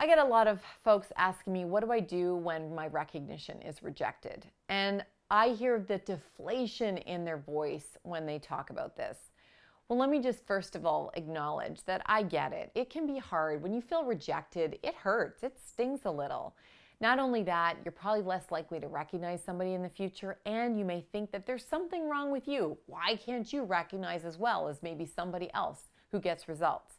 I get a lot of folks asking me, what do I do when my recognition is rejected? And I hear the deflation in their voice when they talk about this. Well, let me just first of all acknowledge that I get it. It can be hard. When you feel rejected, it hurts. It stings a little. Not only that, you're probably less likely to recognize somebody in the future, and you may think that there's something wrong with you. Why can't you recognize as well as maybe somebody else who gets results?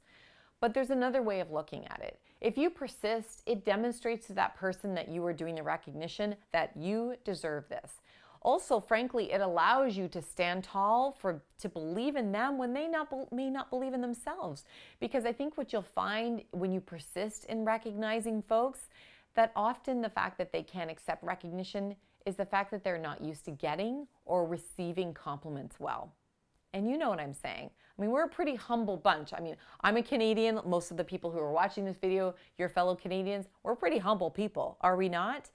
But there's another way of looking at it. If you persist, it demonstrates to that person that you are doing the recognition that you deserve this. Also, frankly, it allows you to stand tall to believe in them when they may not believe in themselves. Because I think what you'll find when you persist in recognizing folks, that often the fact that they can't accept recognition is the fact that they're not used to getting or receiving compliments well. And you know what I'm saying. I mean, we're a pretty humble bunch. I mean, I'm a Canadian. Most of the people who are watching this video, your fellow Canadians, we're pretty humble people, are we not?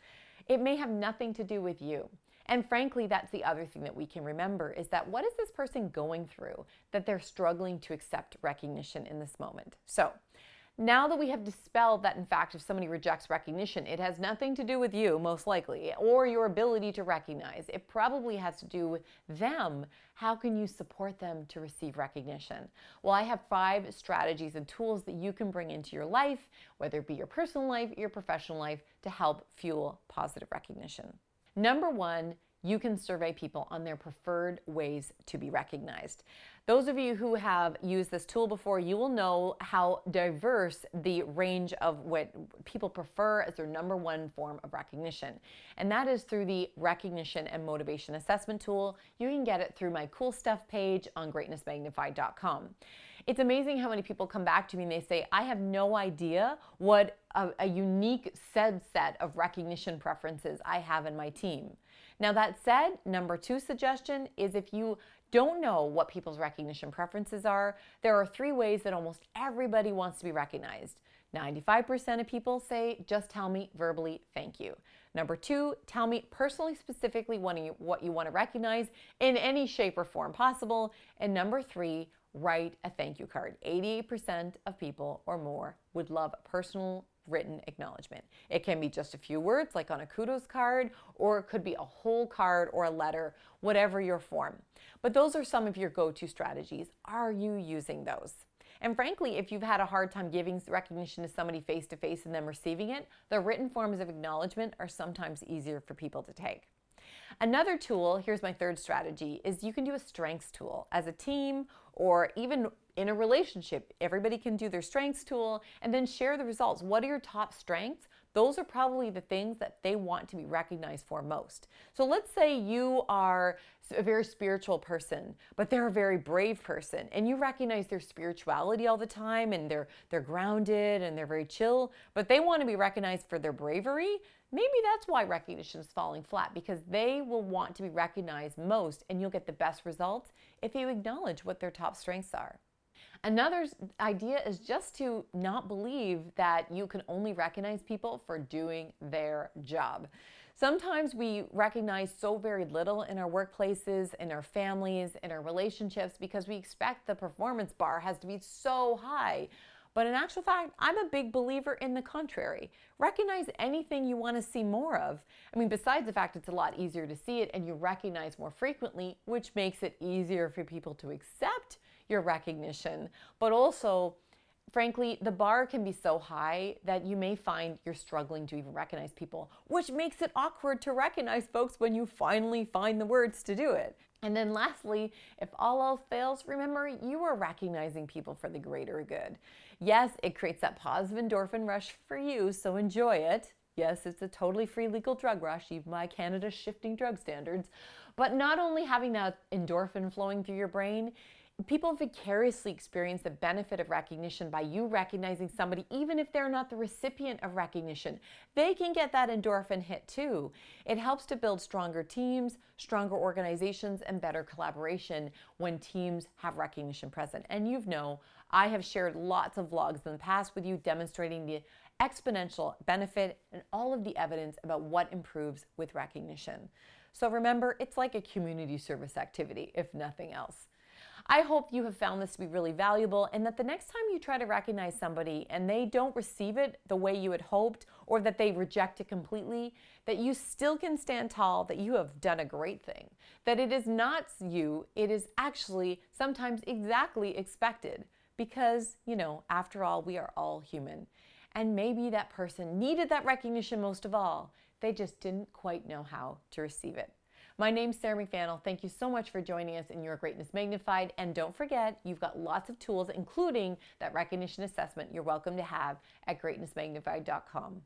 It may have nothing to do with you. And frankly, that's the other thing that we can remember is that what is this person going through that they're struggling to accept recognition in this moment? So now that we have dispelled that, in fact, if somebody rejects recognition, it has nothing to do with you, most likely, or your ability to recognize. It probably has to do with them. How can you support them to receive recognition? Well, I have 5 strategies and tools that you can bring into your life, whether it be your personal life, your professional life, to help fuel positive recognition. Number 1, you can survey people on their preferred ways to be recognized. Those of you who have used this tool before, you will know how diverse the range of what people prefer as their number 1 form of recognition. And that is through the recognition and motivation assessment tool. You can get it through my cool stuff page on greatnessmagnified.com. It's amazing how many people come back to me and they say, I have no idea what a unique set of recognition preferences I have in my team. Now that said, number 2 suggestion is if you don't know what people's recognition preferences are, there are 3 ways that almost everybody wants to be recognized. 95% of people say, just tell me verbally, thank you. Number 2, tell me personally, specifically what you want to recognize in any shape or form possible. And number 3, write a thank you card. 88% of people or more would love personal written acknowledgement. It can be just a few words like on a kudos card, or it could be a whole card or a letter, whatever your form. But those are some of your go-to strategies. Are you using those? And frankly, if you've had a hard time giving recognition to somebody face-to-face and them receiving it, the written forms of acknowledgement are sometimes easier for people to take. Another tool, here's my 3rd strategy, is you can do a strengths tool as a team or even in a relationship. Everybody can do their strengths tool and then share the results. What are your top strengths? Those are probably the things that they want to be recognized for most. So let's say you are a very spiritual person, but they're a very brave person, and you recognize their spirituality all the time, and they're grounded and they're very chill, but they want to be recognized for their bravery. Maybe that's why recognition is falling flat, because they will want to be recognized most, and you'll get the best results if you acknowledge what their top strengths are. Another idea is just to not believe that you can only recognize people for doing their job. Sometimes we recognize so very little in our workplaces, in our families, in our relationships, because we expect the performance bar has to be so high. But in actual fact, I'm a big believer in the contrary. Recognize anything you want to see more of. I mean, besides the fact it's a lot easier to see it and you recognize more frequently, which makes it easier for people to accept your recognition. But also, frankly, the bar can be so high that you may find you're struggling to even recognize people, which makes it awkward to recognize folks when you finally find the words to do it. And then lastly, if all else fails, remember you are recognizing people for the greater good. Yes, it creates that positive endorphin rush for you, so enjoy it. Yes, it's a totally free legal drug rush, even by Canada's shifting drug standards. But not only having that endorphin flowing through your brain, people vicariously experience the benefit of recognition by you recognizing somebody, even if they're not the recipient of recognition. They can get that endorphin hit too. It helps to build stronger teams, stronger organizations, and better collaboration when teams have recognition present. And I have shared lots of vlogs in the past with you demonstrating the exponential benefit and all of the evidence about what improves with recognition. So remember, it's like a community service activity, if nothing else. I hope you have found this to be really valuable, and that the next time you try to recognize somebody and they don't receive it the way you had hoped, or that they reject it completely, that you still can stand tall, that you have done a great thing, that it is not you, it is actually sometimes exactly expected, because, after all, we are all human. And maybe that person needed that recognition most of all. They just didn't quite know how to receive it. My name's Sarah McVanel. Thank you so much for joining us in Your Greatness Magnified. And don't forget, you've got lots of tools, including that recognition assessment you're welcome to have at greatnessmagnified.com.